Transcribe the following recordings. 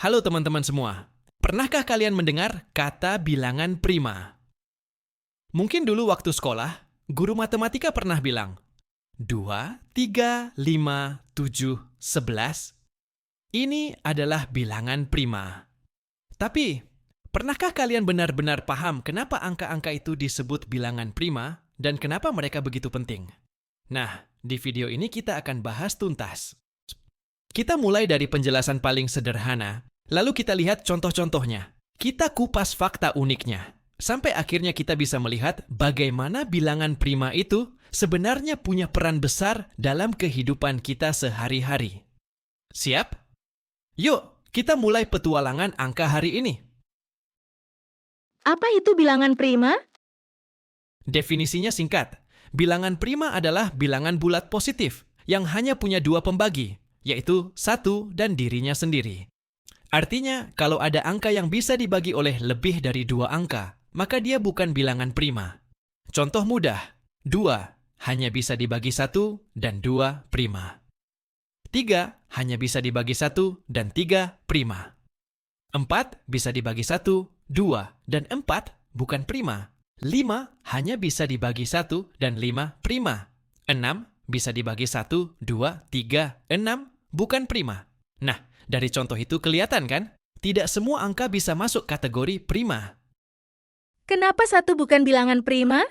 Halo teman-teman semua. Pernahkah kalian mendengar kata bilangan prima? Mungkin dulu waktu sekolah, guru matematika pernah bilang, 2, 3, 5, 7, 11. Ini adalah bilangan prima. Tapi, pernahkah kalian benar-benar paham kenapa angka-angka itu disebut bilangan prima dan kenapa mereka begitu penting? Nah, di video ini kita akan bahas tuntas. Kita mulai dari penjelasan paling sederhana, lalu kita lihat contoh-contohnya. Kita kupas fakta uniknya, sampai akhirnya kita bisa melihat bagaimana bilangan prima itu sebenarnya punya peran besar dalam kehidupan kita sehari-hari. Siap? Yuk, kita mulai petualangan angka hari ini. Apa itu bilangan prima? Definisinya singkat. Bilangan prima adalah bilangan bulat positif yang hanya punya dua pembagi, yaitu 1 dan dirinya sendiri. Artinya, kalau ada angka yang bisa dibagi oleh lebih dari 2 angka, maka dia bukan bilangan prima. Contoh mudah, 2 hanya bisa dibagi 1 dan 2 prima. 3 hanya bisa dibagi 1 dan 3 prima. 4 bisa dibagi 1, 2, dan 4 bukan prima. 5 hanya bisa dibagi 1 dan 5 prima. 6 bisa dibagi 1, 2, 3, 6 bukan prima. Nah, dari contoh itu kelihatan kan? Tidak semua angka bisa masuk kategori prima. Kenapa 1 bukan bilangan prima?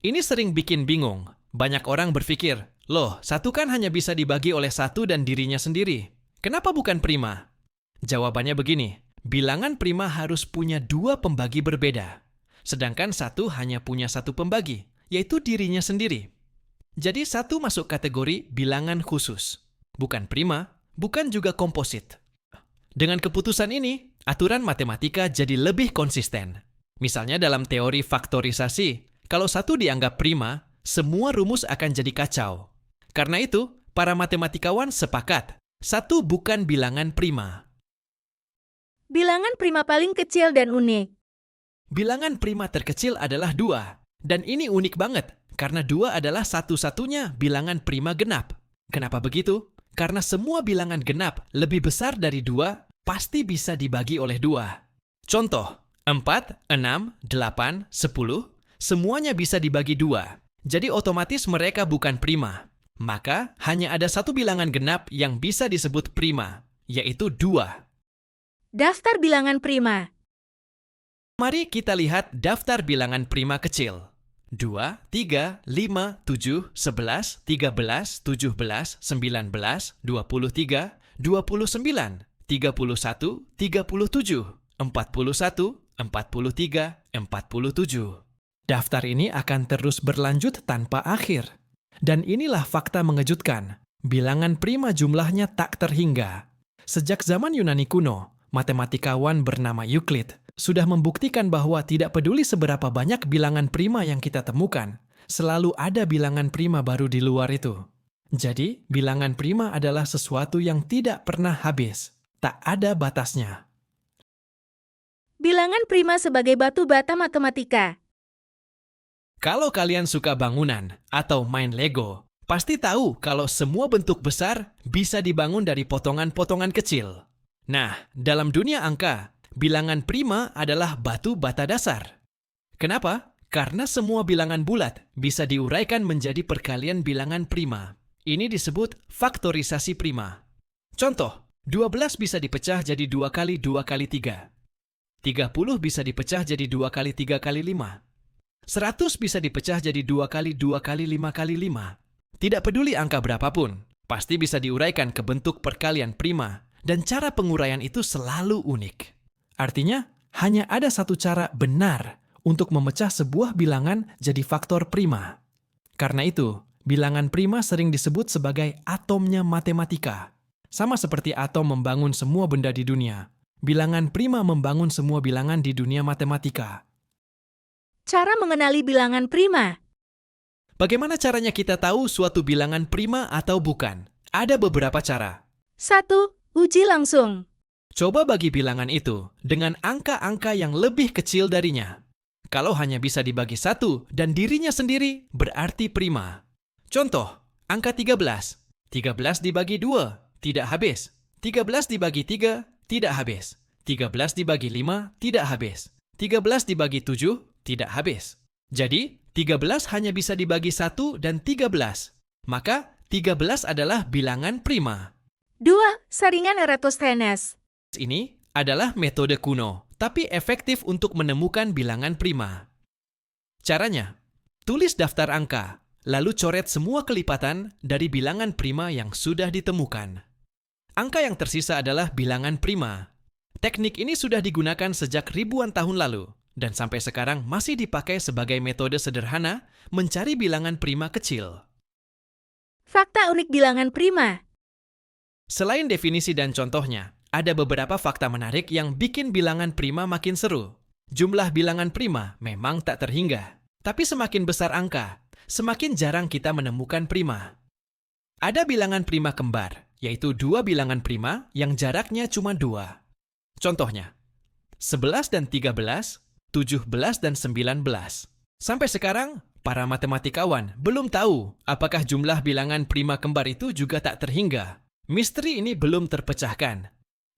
Ini sering bikin bingung. Banyak orang berpikir, loh, 1 kan hanya bisa dibagi oleh 1 dan dirinya sendiri. Kenapa bukan prima? Jawabannya begini, bilangan prima harus punya 2 pembagi berbeda. Sedangkan 1 hanya punya 1 pembagi, yaitu dirinya sendiri. Jadi 1 masuk kategori bilangan khusus. Bukan prima, bukan juga komposit. Dengan keputusan ini, aturan matematika jadi lebih konsisten. Misalnya dalam teori faktorisasi, kalau 1 dianggap prima, semua rumus akan jadi kacau. Karena itu, para matematikawan sepakat, 1 bukan bilangan prima. Bilangan prima paling kecil dan unik. Bilangan prima terkecil adalah 2, dan ini unik banget, karena 2 adalah satu-satunya bilangan prima genap. Kenapa begitu? Karena semua bilangan genap lebih besar dari 2 pasti bisa dibagi oleh 2. Contoh, 4, 6, 8, 10, semuanya bisa dibagi 2. Jadi otomatis mereka bukan prima. Maka hanya ada 1 bilangan genap yang bisa disebut prima, yaitu 2. Daftar bilangan prima. Mari kita lihat daftar bilangan prima kecil. 2, 3, 5, 7, 11, 13, 17, 19, 23, 29, 31, 37, 41, 43, 47. Daftar ini akan terus berlanjut tanpa akhir. Dan inilah fakta mengejutkan. Bilangan prima jumlahnya tak terhingga. Sejak zaman Yunani kuno, matematikawan bernama Euclid sudah membuktikan bahwa tidak peduli seberapa banyak bilangan prima yang kita temukan, selalu ada bilangan prima baru di luar itu. Jadi, bilangan prima adalah sesuatu yang tidak pernah habis, tak ada batasnya. Bilangan prima sebagai batu bata matematika. Kalau kalian suka bangunan atau main Lego, pasti tahu kalau semua bentuk besar bisa dibangun dari potongan-potongan kecil. Nah, dalam dunia angka, bilangan prima adalah batu bata dasar. Kenapa? Karena semua bilangan bulat bisa diuraikan menjadi perkalian bilangan prima. Ini disebut faktorisasi prima. Contoh, 12 bisa dipecah jadi 2 kali 2 kali 3. 30 bisa dipecah jadi 2 kali 3 kali 5. 100 bisa dipecah jadi 2 kali 2 kali 5 kali 5. Tidak peduli angka berapapun, pasti bisa diuraikan ke bentuk perkalian prima. Dan cara penguraian itu selalu unik. Artinya, hanya ada satu cara benar untuk memecah sebuah bilangan jadi faktor prima. Karena itu, bilangan prima sering disebut sebagai atomnya matematika. Sama seperti atom membangun semua benda di dunia, bilangan prima membangun semua bilangan di dunia matematika. Cara mengenali bilangan prima. Bagaimana caranya kita tahu suatu bilangan prima atau bukan? Ada beberapa cara. 1. Uji langsung. Coba bagi bilangan itu dengan angka-angka yang lebih kecil darinya. Kalau hanya bisa dibagi 1 dan dirinya sendiri, berarti prima. Contoh, angka 13. 13 dibagi 2, tidak habis. 13 dibagi 3 tidak habis. 13 dibagi 5 tidak habis. 13 dibagi 7 tidak habis. Jadi, 13 hanya bisa dibagi 1 dan 13. Maka, 13 adalah bilangan prima. 2. Saringan Eratosthenes. Ini adalah metode kuno, tapi efektif untuk menemukan bilangan prima. Caranya, tulis daftar angka, lalu coret semua kelipatan dari bilangan prima yang sudah ditemukan. Angka yang tersisa adalah bilangan prima. Teknik ini sudah digunakan sejak ribuan tahun lalu, dan sampai sekarang masih dipakai sebagai metode sederhana mencari bilangan prima kecil. Fakta unik bilangan prima. Selain definisi dan contohnya, ada beberapa fakta menarik yang bikin bilangan prima makin seru. Jumlah bilangan prima memang tak terhingga, tapi semakin besar angka, semakin jarang kita menemukan prima. Ada bilangan prima kembar, yaitu dua bilangan prima yang jaraknya cuma 2. Contohnya, 11 dan 13, 17 dan 19. Sampai sekarang, para matematikawan belum tahu apakah jumlah bilangan prima kembar itu juga tak terhingga. Misteri ini belum terpecahkan.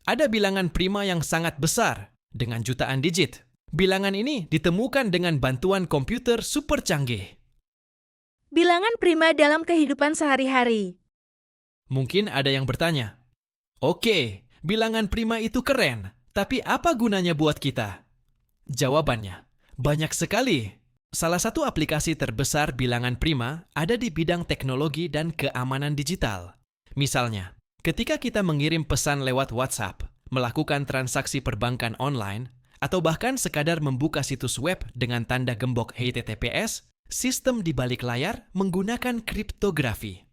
Ada bilangan prima yang sangat besar, dengan jutaan digit. Bilangan ini ditemukan dengan bantuan komputer super canggih. Bilangan prima dalam kehidupan sehari-hari. Mungkin ada yang bertanya, "Oke, bilangan prima itu keren, tapi apa gunanya buat kita?" Jawabannya, banyak sekali. Salah satu aplikasi terbesar bilangan prima ada di bidang teknologi dan keamanan digital. Misalnya, ketika kita mengirim pesan lewat WhatsApp, melakukan transaksi perbankan online, atau bahkan sekadar membuka situs web dengan tanda gembok HTTPS, sistem di balik layar menggunakan kriptografi.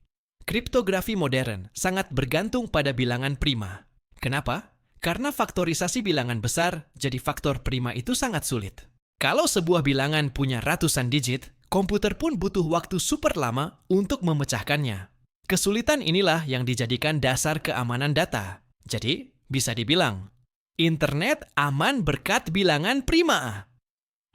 Kriptografi modern sangat bergantung pada bilangan prima. Kenapa? Karena faktorisasi bilangan besar jadi faktor prima itu sangat sulit. Kalau sebuah bilangan punya ratusan digit, komputer pun butuh waktu super lama untuk memecahkannya. Kesulitan inilah yang dijadikan dasar keamanan data. Jadi, bisa dibilang, internet aman berkat bilangan prima.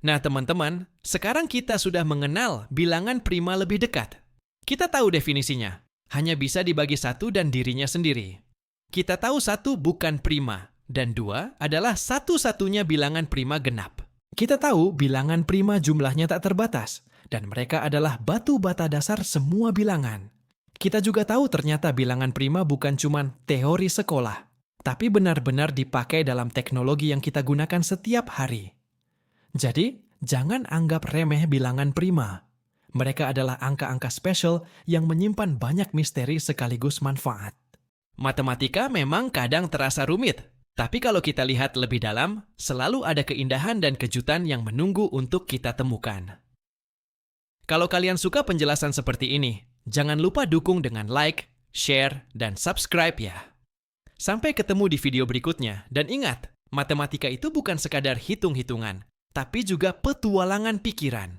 Nah teman-teman, sekarang kita sudah mengenal bilangan prima lebih dekat. Kita tahu definisinya, hanya bisa dibagi 1 dan dirinya sendiri. Kita tahu 1 bukan prima, dan 2 adalah satu-satunya bilangan prima genap. Kita tahu bilangan prima jumlahnya tak terbatas, dan mereka adalah batu bata dasar semua bilangan. Kita juga tahu ternyata bilangan prima bukan cuma teori sekolah, tapi benar-benar dipakai dalam teknologi yang kita gunakan setiap hari. Jadi, jangan anggap remeh bilangan prima. Mereka adalah angka-angka spesial yang menyimpan banyak misteri sekaligus manfaat. Matematika memang kadang terasa rumit, tapi kalau kita lihat lebih dalam, selalu ada keindahan dan kejutan yang menunggu untuk kita temukan. Kalau kalian suka penjelasan seperti ini, jangan lupa dukung dengan like, share, dan subscribe ya. Sampai ketemu di video berikutnya, dan ingat, matematika itu bukan sekadar hitung-hitungan, tapi juga petualangan pikiran.